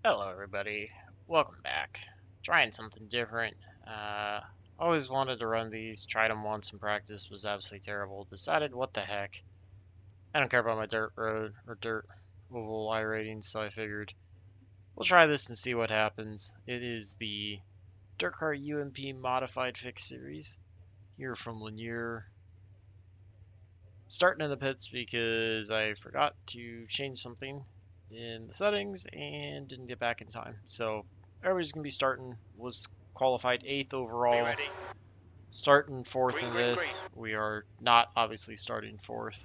Hello everybody, welcome back. Trying something different. Always wanted to run these, tried them once in practice, was absolutely terrible. Decided what the heck, I don't care about my dirt road or dirt oval I ratings, so I figured we'll try this and see what happens. It is the DIRTcar UMP Modified Fix Series, here from Lanier. Starting in the pits because I forgot to change something in the settings and didn't get back in time. So everybody's gonna be starting. Was qualified 8th overall. Starting 4th in this. We are not obviously starting 4th.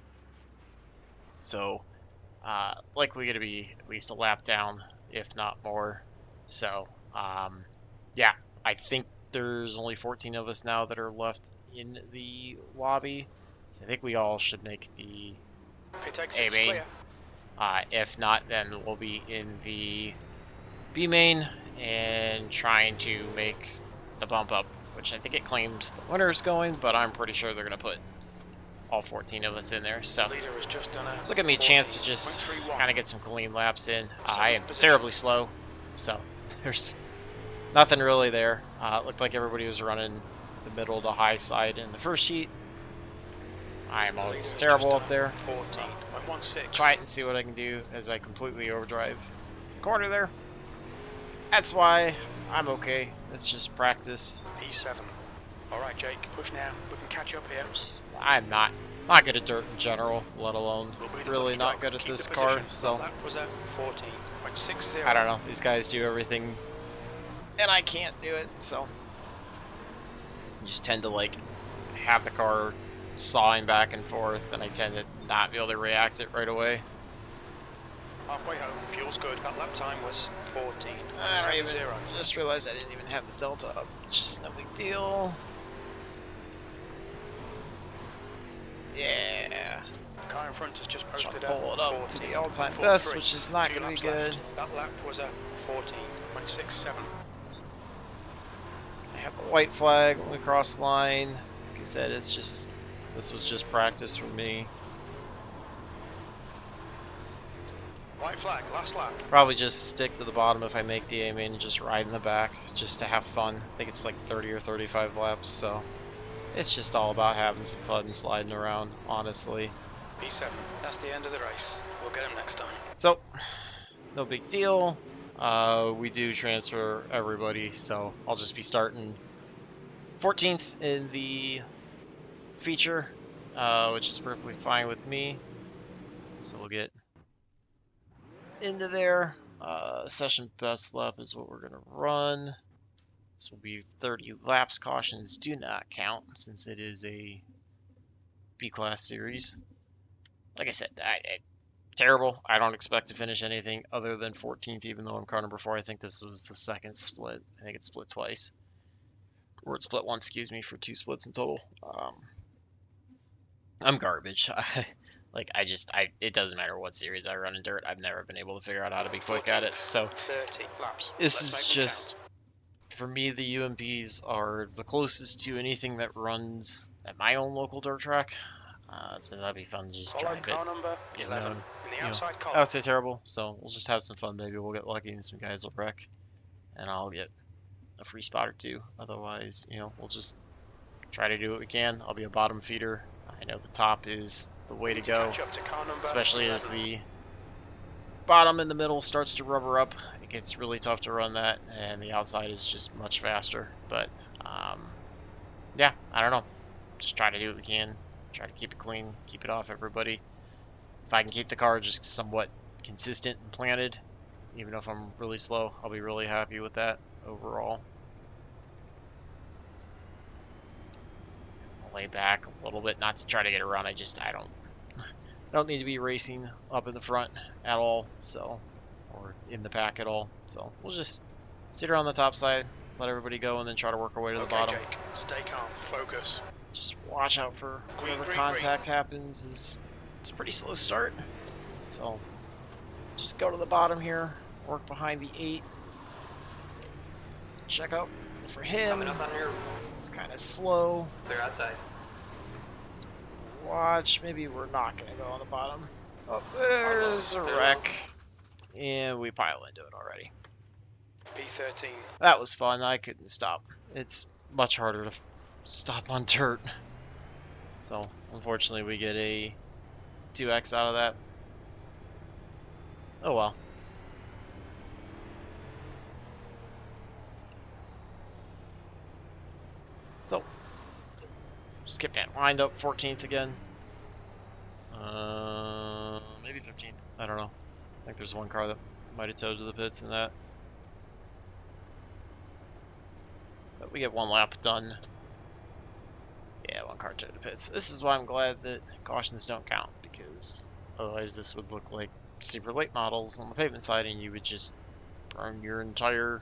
So likely gonna be at least a lap down, if not more. So yeah, I think there's only 14 of us now that are left in the lobby. So I think we all should make the A main. If not, then we'll be in the B main and trying to make the bump up, which I think it claims the winner's going, but I'm pretty sure they're going to put all 14 of us in there. So it's looking at me a chance to just kind of get some clean laps in. I am terribly slow, so there's nothing really there. It looked like everybody was running the middle to high side in the first heat. I am always terrible up there. Try it and see what I can do as I completely overdrive the corner there. That's why I'm okay. It's just practice. P7. All right, Jake, push now. We can catch up here. I'm not good at dirt in general, let alone really not good at this car. So that was at 14.60. I don't know. These guys do everything, and I can't do it. So you just tend to like have the car sawing back and forth, and I tend to not be able to react it right away. Halfway home, fuel's good. That lap time was 14. I just realized I didn't even have the delta up. Just no big deal. Yeah. The car in front has just posted up. Pull it up to the all-time best, which is not going to be good. That lap was at 14.67. I have a white flag when we cross the line. Like I said, it's just this was just practice for me. White flag, last lap. Probably just stick to the bottom if I make the A main and just ride in the back just to have fun. I think it's like 30 or 35 laps, so it's just all about having some fun and sliding around, honestly. P7, that's the end of the race. We'll get him next time. So, no big deal. We do transfer everybody, so I'll just be starting 14th in the feature, which is perfectly fine with me. So we'll get into there. Session best lap is what we're gonna run. This will be 30 laps. Cautions do not count since it is a B-class series. Like I said, terrible. I don't expect to finish anything other than 14th, even though I'm car number 4. I think this was the second split. I think it split twice. Or it split once, excuse me, for 2 splits in total. I'm garbage. It doesn't matter what series I run in dirt. I've never been able to figure out how to be quick at it. So 30 laps. This is just, for me, the UMPs are the closest to anything that runs at my own local dirt track. So that'd be fun to just drive it. Number 11 in the outside column. I would say terrible. So we'll just have some fun. Maybe we'll get lucky and some guys will wreck, and I'll get a free spot or 2. Otherwise, we'll just try to do what we can. I'll be a bottom feeder. I know the top is the way to go, especially as the bottom in the middle starts to rubber up. It gets really tough to run that, and the outside is just much faster. But yeah, I don't know. Just try to do what we can. Try to keep it clean, keep it off everybody. If I can keep the car just somewhat consistent and planted, even if I'm really slow, I'll be really happy with that overall. I'll lay back a little bit, not to try to get a run. I don't need to be racing up in the front at all, so, or in the pack at all. So we'll just sit around the top side, let everybody go, and then try to work our way to the bottom. Jake, stay calm, focus. Just watch out for whatever contact happens. It's a pretty slow start, so just go to the bottom here, work behind the 8, check out for him. It's kind of slow. They're outside. Watch, maybe we're not gonna go on the bottom. Oh, there's a wreck. and we pile into it already. B13. That was fun. I couldn't stop. It's much harder to stop on dirt. So, unfortunately, we get a 2x out of that. Oh well. So, skip that. Lined up 14th again. Maybe 13th. I don't know. I think there's one car that might have towed to the pits in that. But we get one lap done. Yeah, one car towed to pits. This is why I'm glad that cautions don't count, because otherwise this would look like super late models on the pavement side and you would just burn your entire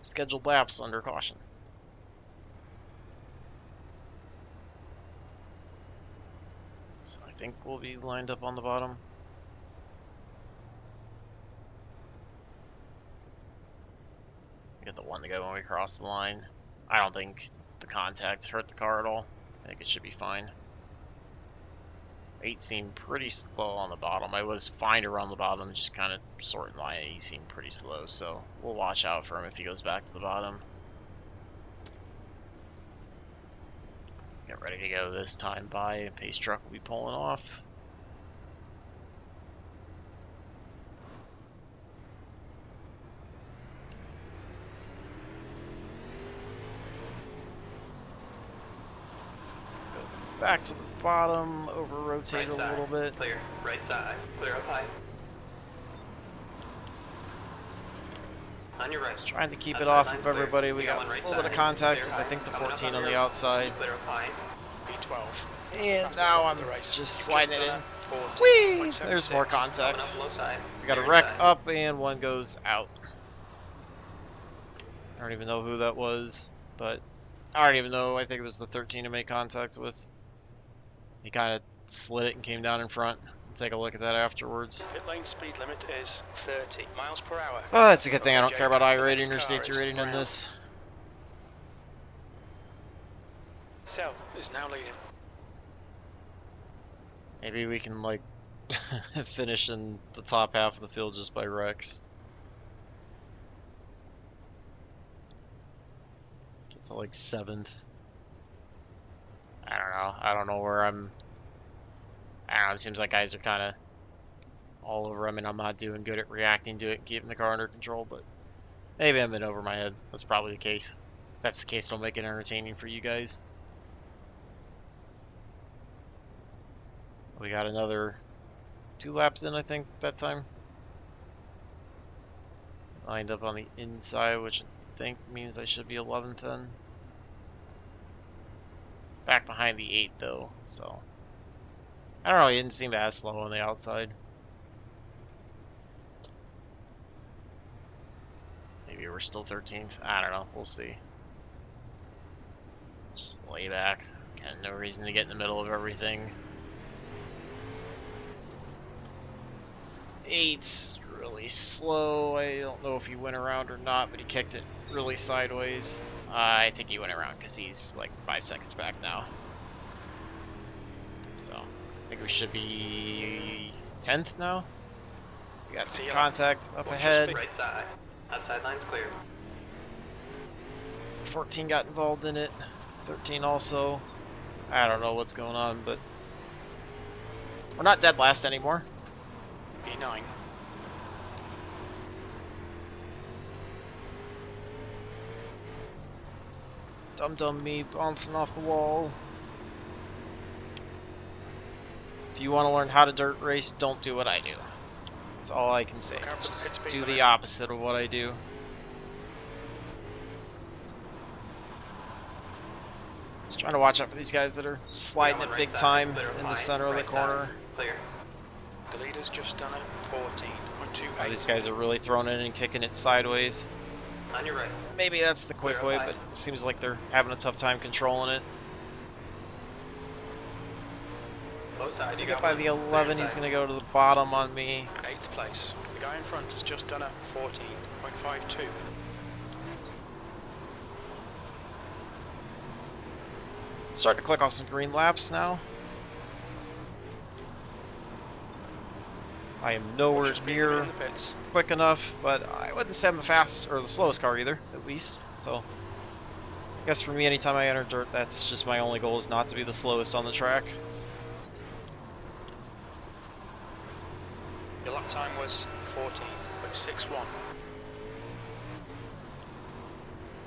scheduled laps under caution. So I think we'll be lined up on the bottom. Get the one to go when we cross the line. I don't think the contact hurt the car at all. I think it should be fine. 8 seemed pretty slow on the bottom. I was fine around the bottom, just kind of sorting line. He seemed pretty slow, so we'll watch out for him if he goes back to the bottom. Get ready to go this time by. Pace truck will be pulling off. Back to the bottom, over rotate a little bit. Clear, right side, clear up high. On your right. Just trying to keep it off of everybody. We got a little bit of contact with, I think, the 14 on the outside. Clear up high. B12. And now I'm just sliding it in. Whee! There's more contact. We got a wreck up and one goes out. I don't even know who that was, but I don't even know. I think it was the 13 to make contact with. He kind of slid it and came down in front. We'll take a look at that afterwards. Pit lane speed limit is 30 miles per hour. Oh, that's a good thing I don't care about iRating or safety rating on this. Cell is now leading. Maybe we can, like, finish in the top half of the field just by wrecks. Get to, like, 7th. I don't know. I don't know where I'm... I don't know. It seems like guys are kind of all over. I mean, I'm not doing good at reacting to it and keeping the car under control, but maybe I'm in over my head. That's probably the case. If that's the case, it'll make it entertaining for you guys. We got another 2 laps in, I think, that time. Lined up on the inside, which I think means I should be 11th then. Back behind the 8 though, so I don't know, he didn't seem as slow on the outside. Maybe we're still 13th. I don't know, we'll see. Just lay back. Got no reason to get in the middle of everything. 8's really slow. I don't know if he went around or not, but he kicked it really sideways. I think he went around because he's like 5 seconds back now. So, I think we should be 10th now. We got some contact up ahead. Right side. Outside line's clear. 14 got involved in it. 13 also. I don't know what's going on, but we're not dead last anymore. B9. Dum me bouncing off the wall. If you want to learn how to dirt race, don't do what I do. That's all I can say. Just do the opposite of what I do. Just trying to watch out for these guys that are sliding it big time in the center of the corner. Clear. The leader's just done it. 14.28. These guys are really throwing it and kicking it sideways. On your right. Maybe that's the quick way, but it seems like they're having a tough time controlling it. I think by the 11, he's going to go to the bottom on me. 8th place. The guy in front has just done a 14.52. Start to click off some green laps now. I am nowhere Watch your speed limit near in the pits. quick enough, but I wouldn't say I'm the fast or the slowest car either, at least. So I guess for me, anytime I enter dirt, that's just my only goal, is not to be the slowest on the track. Your lap time was 14.61.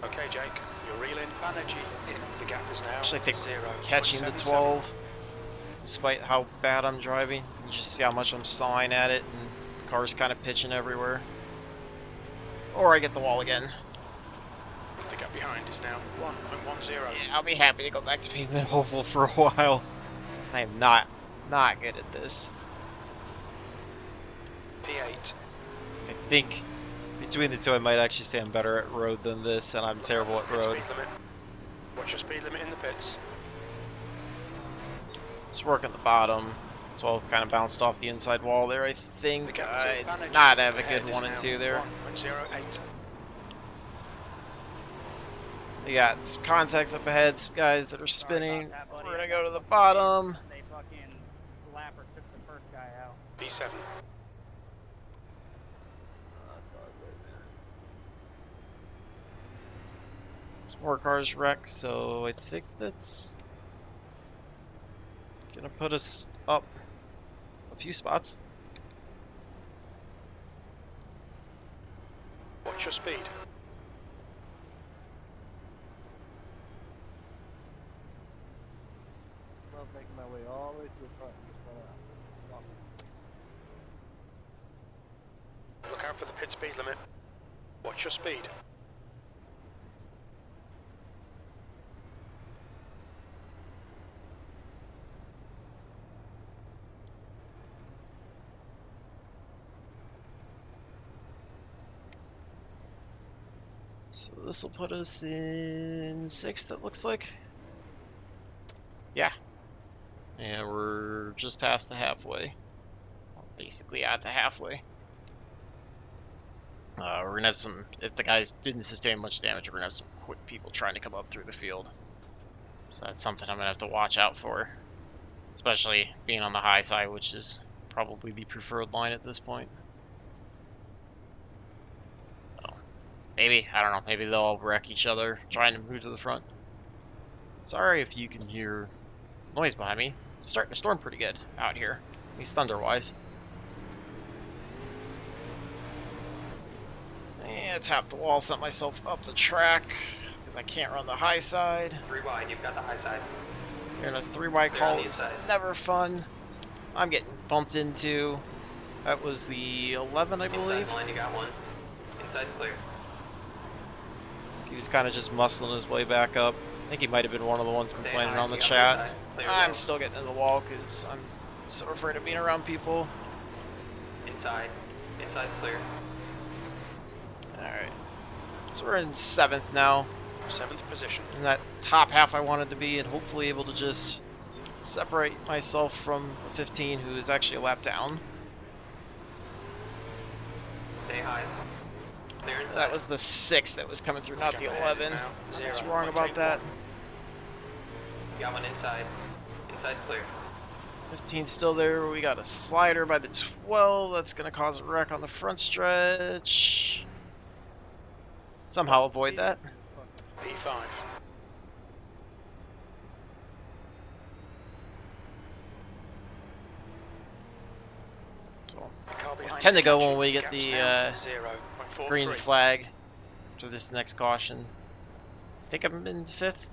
Okay, Jake, you're reeling energy in. The gap is now Actually, I think 0. catching the 12, despite how bad I'm driving, you just see how much I'm sawing at it, and the car's kind of pitching everywhere. Or I get the wall again. The gap behind is now 1.10. Yeah, I'll be happy to go back to being mid-oval for a while. I am not good at this. P8. I think between the two, I might actually say I'm better at road than this, and I'm terrible at road. Watch your speed limit in the pits. Let's work at the bottom. 12 kind of bounced off the inside wall there. I think The I gap to not have a ahead good is 1 and now 2 there. 1.08. We got some contact up ahead, some guys that are spinning. That, buddy. We're gonna go to the bottom. They fucking lapper took the first guy out. P7. Some more cars wrecked, so I think that's gonna put us up a few spots. Watch your speed. I'm making my way all the way to the front. Look out for the pit speed limit. Watch your speed. So this will put us in 6th, it looks like. Yeah. And we're just past the halfway. Well, basically at the halfway. We're going to have some, if the guys didn't sustain much damage, we're going to have some quick people trying to come up through the field. So that's something I'm going to have to watch out for. Especially being on the high side, which is probably the preferred line at this point. So, maybe, I don't know, maybe they'll all wreck each other trying to move to the front. Sorry if you can hear noise behind me. It's starting to storm pretty good out here, at least thunder-wise. And tap the wall, set myself up the track, because I can't run the high side. 3 wide, you've got the high side. You're in a 3 wide They're call, on the it's inside. never fun. I'm getting bumped into. That was the 11, I believe. Inside line, you got one. Inside's clear. He was kind of just muscling his way back up. I think he might have been one of the ones Stay complaining high, on the you got chat. inside. Clear I'm low. still getting in the wall because I'm so afraid of being around people. Inside. Inside's clear. Alright. So we're in 7th now. 7th position. In that top half I wanted to be, and hopefully able to just separate myself from the 15, who is actually a lap down. Stay high. Clear inside. That was the 6 that was coming through, not the 11. I was wrong about that. You got one inside. Inside's clear. 15 still there. We got a slider by the 12. That's going to cause a wreck on the front stretch. Somehow avoid that. P5. So Car behind tend to is go catching. when we get Gap's the now 0.43. green flag for this next caution. I think I'm in 5th.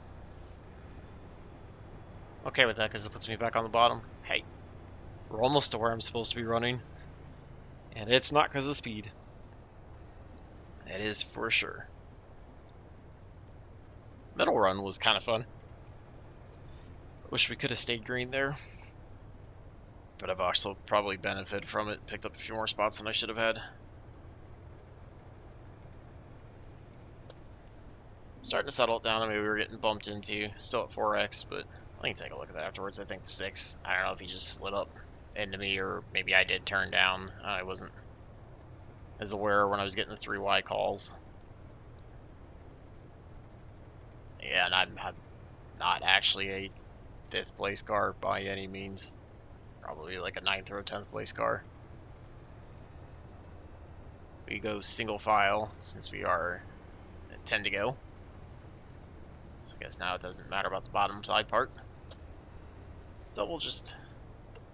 Okay with that because it puts me back on the bottom. Hey, we're almost to where I'm supposed to be running. And it's not because of speed. It is for sure. Middle run was kind of fun. Wish we could have stayed green there. But I've also probably benefited from it. Picked up a few more spots than I should have had. Starting to settle it down. I mean, we were getting bumped into. Still at 4x, but I can take a look at that afterwards. I think 6. I don't know if he just slid up into me, or maybe I did turn down. I wasn't as aware when I was getting the 3 wide calls. Yeah, and I'm not actually a 5th place car by any means. Probably like a 9th or a 10th place car. we go single file since we are at 10 to go. So I guess now it doesn't matter about the bottom side part. So we'll just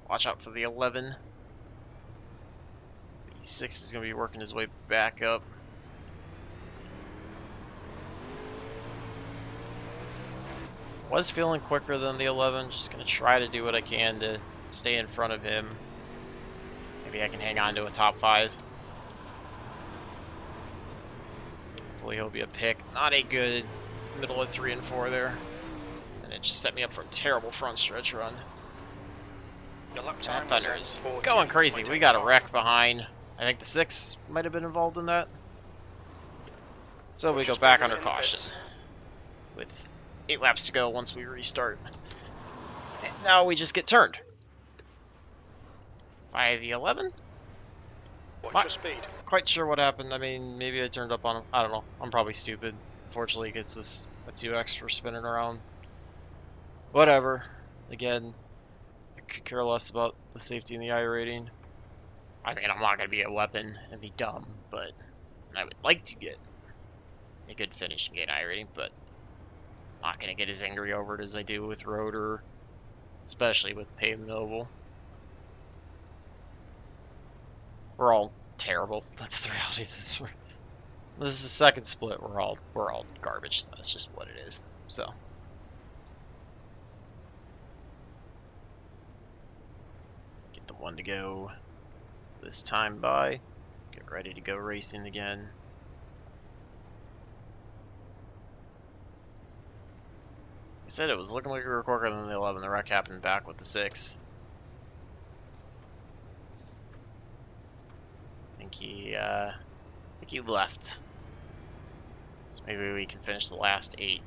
watch out for the 11. The 6 is going to be working his way back up. Was feeling quicker than the 11. Just going to try to do what I can to stay in front of him. Maybe I can hang on to a top 5. Hopefully he'll be a pick. Not a good middle of 3 and 4 there. And it just set me up for a terrible front stretch run. Your lap That time Thunder was is 14.85. going crazy. We got a wreck behind. I think the 6 might have been involved in that. So we Watch go your back speed under limit in the caution. pits. With 8 laps to go once we restart. And now we just get turned. By the 11? Watch What? your speed. Quite sure what happened. I mean, maybe I turned up on him. I don't know. I'm probably stupid. Unfortunately, it gets us a 2x for spinning around. Whatever. Again, I could care less about the safety and the I rating. I mean, I'm not going to be a weapon and be dumb, but I would like to get a good finish and get an I rating, but I'm not going to get as angry over it as I do with Rotor, especially with Pave Noble. We're all terrible. That's the reality of this. This is the second split. We're all garbage. That's just what it is. So get the 1 to go this time by. Get ready to go racing again. I said it was looking like we were quicker than the 11. The wreck happened back with the 6. I think he left. So maybe we can finish the last 8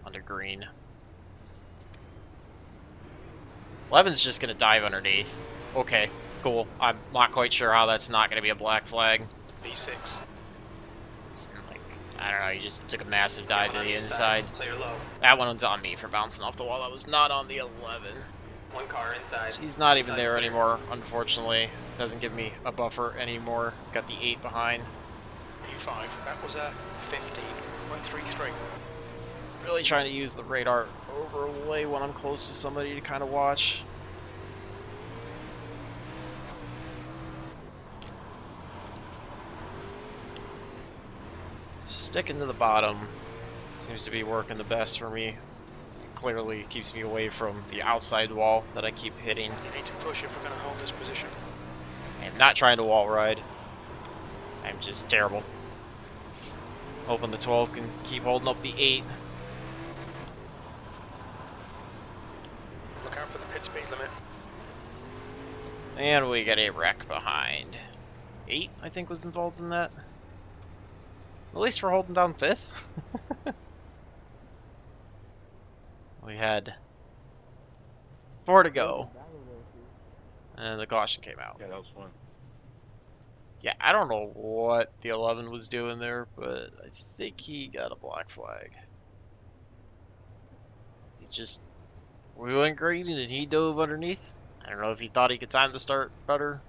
under green. 11's just gonna dive underneath. Okay, cool. I'm not quite sure how that's not gonna be a black flag. V6. Like, I don't know, he just took a massive dive to the inside. Clear low. That one was on me for bouncing off the wall. That was not on the 11. 1 car inside. He's not even Inside there clear. anymore, unfortunately. Doesn't give me a buffer anymore. Got the 8 behind. V5. That was a 15.33. Really trying to use the radar overlay when I'm close to somebody to kind of watch. Sticking to the bottom seems to be working the best for me. Clearly keeps me away from the outside wall that I keep hitting. You need to push if we're going to hold this position. I'm not trying to wall ride. I'm just terrible. Hoping the 12 can keep holding up the 8. Look out for the pit speed limit. And we get a wreck behind. 8, I think, was involved in that. At least we're holding down 5th. We had 4 to go. And the caution came out. Yeah, that was fun. Yeah, I don't know what the 11 was doing there, but I think he got a black flag. He just... We went green and he dove underneath. I don't know if he thought he could time the start better.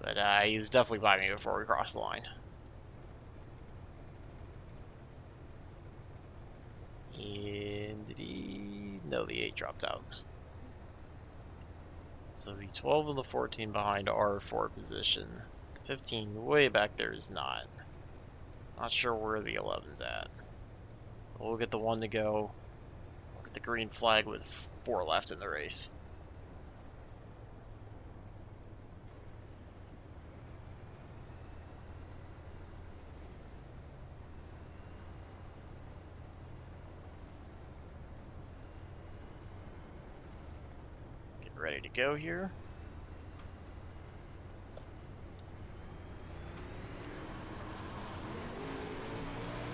But he was definitely by me before we crossed the line. And did he... No, the 8 dropped out. So the 12 and the 14 behind are 4 position. The 15 way back there is not. Not sure where the 11's at. We'll get the 1 to go. We'll get the green flag with 4 left in the race. Ready to go here.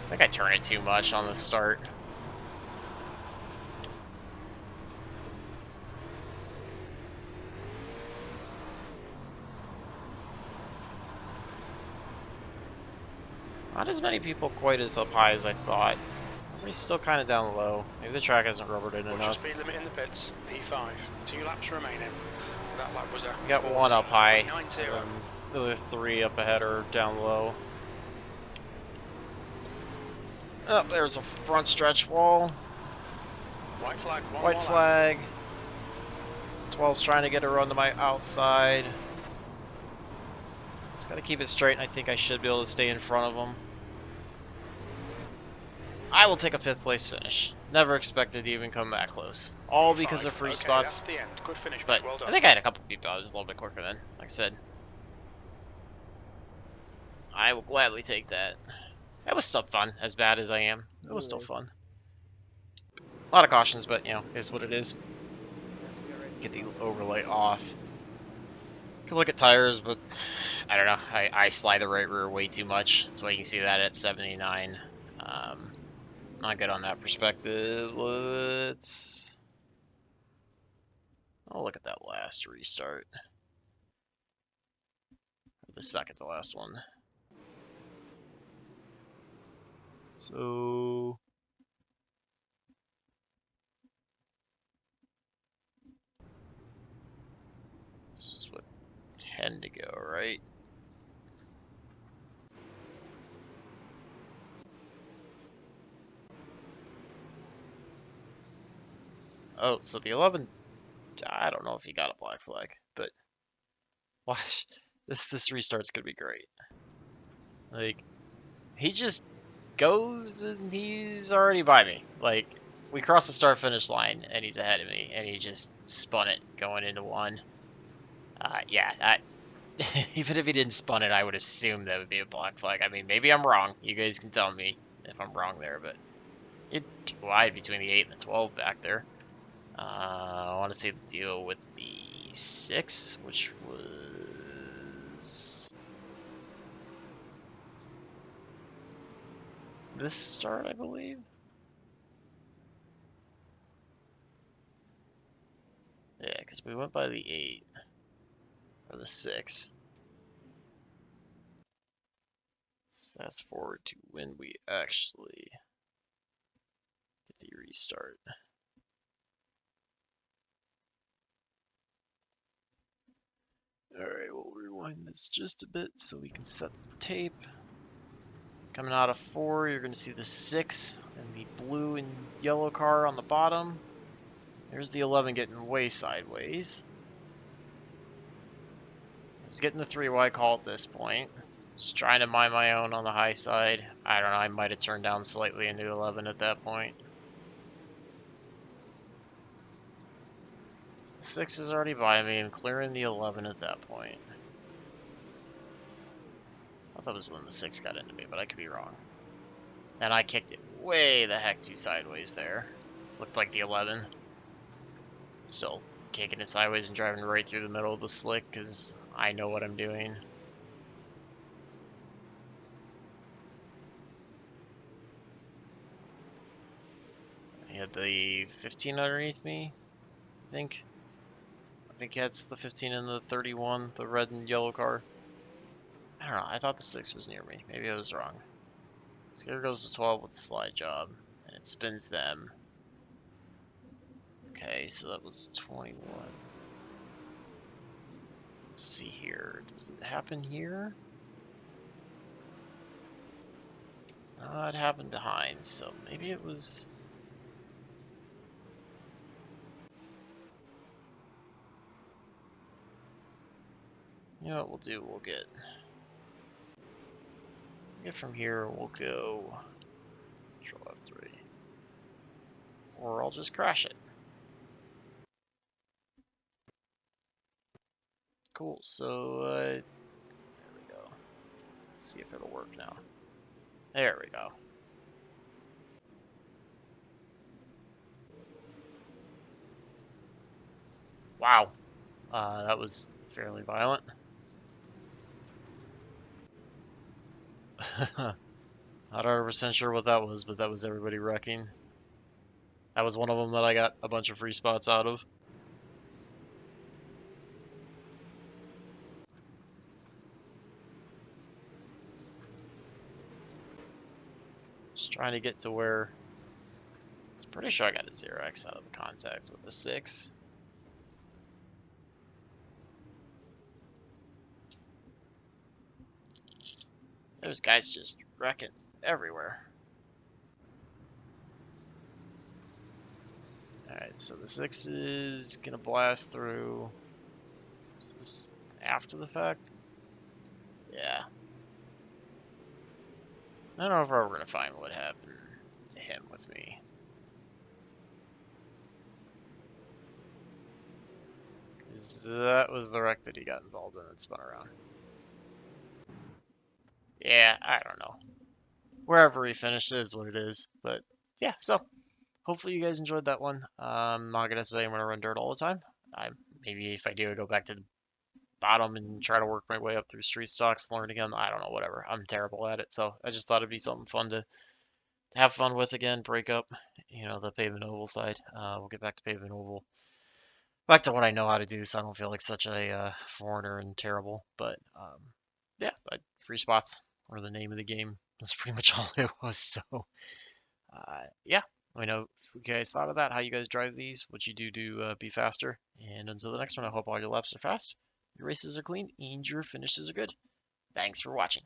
I think I turn it too much on the start. Not as many people quite as up high as I thought. Everybody's still kind of down low. Maybe the track hasn't rubbered in Watch your enough. speed limit in the pits. P5. 2 laps remaining. That lap was a We got 1 up high. 90. The other 3 up ahead are down low. Oh, there's a front stretch wall. White flag, one White more lap. flag. 12's trying to get a run to my outside. Just gotta keep it straight, and I think I should be able to stay in front of him. I will take a 5th place finish. Never expected to even come that close. All because of free Okay, spots. that's the end. Good finish, But well done. I think I had a couple people I was a little bit quicker than. Like I said, I will gladly take that. That was still fun, as bad as I am. It was still fun. A lot of cautions, but, you know, is what it is. Get the overlay off. Could look at tires, but I don't know. I slide the right rear way too much. That's why you can see that at 79. Not good on that perspective. Let's... Oh, look at that last restart. The second to last one. So... This is what 10 to go, right? Oh, so the 11, I don't know if he got a black flag, but watch, this restart's gonna be great. Like, he just goes and he's already by me. Like, we crossed the start-finish line and he's ahead of me, and he just spun it going into 1. Yeah, even if he didn't spun it, I would assume that would be a black flag. I mean, maybe I'm wrong. You guys can tell me if I'm wrong there, but it wide between the 8 and the 12 back there. I want to see the deal with the 6, which was this start, I believe. Yeah, because we went by the 8 or the 6. Let's fast forward to when we actually get the restart. Alright, we'll rewind this just a bit so we can set the tape. Coming out of 4, you're going to see the 6 and the blue and yellow car on the bottom. There's the 11 getting way sideways. I was getting the 3 wide call at this point. Just trying to mind my own on the high side. I don't know, I might have turned down slightly into 11 at that point. 6 is already by me. I'm clearing the 11 at that point. I thought it was when the 6 got into me, but I could be wrong. And I kicked it way the heck too sideways there. Looked like the 11. Still kicking it sideways and driving right through the middle of the slick because I know what I'm doing. I had the 15 underneath me, I think. I think that's the 15 and the 31, the red and yellow car. I don't know, I thought the 6 was near me. Maybe I was wrong. So here goes the 12 with the slide job, and it spins them. Okay, so that was 21. Let's see here. Does it happen here? It happened behind, so maybe it was... You know what we'll do? We'll get from here, we'll go Control F3. Or I'll just crash it. Cool, so there we go. Let's see if it'll work now. There we go. Wow. That was fairly violent. Not 100% sure what that was, but that was everybody wrecking. That was one of them that I got a bunch of free spots out of. Just trying to get to where... I was pretty sure I got a 0x out of the contact with the 6. There's guys just wrecking everywhere. Alright, so the 6 is gonna blast through. Is this after the fact? Yeah. I don't know if we're ever gonna find what happened to him with me. Because that was the wreck that he got involved in and spun around. Yeah, I don't know. Wherever he finished is what it is. But yeah, so hopefully you guys enjoyed that one. I'm not gonna say I'm gonna run dirt all the time. Maybe if I do, I go back to the bottom and try to work my way up through street stocks, learn again. I don't know, whatever. I'm terrible at it, so I just thought it'd be something fun to have fun with again. Break up, the pavement oval side. We'll get back to pavement oval. Back to what I know how to do, so I don't feel like such a foreigner and terrible. But yeah, free spots were the name of the game. That's pretty much all it was. So yeah, let me know if you guys thought of that, how you guys drive these, what you do to be faster. And until the next one, I hope all your laps are fast, your races are clean, and your finishes are good. Thanks for watching.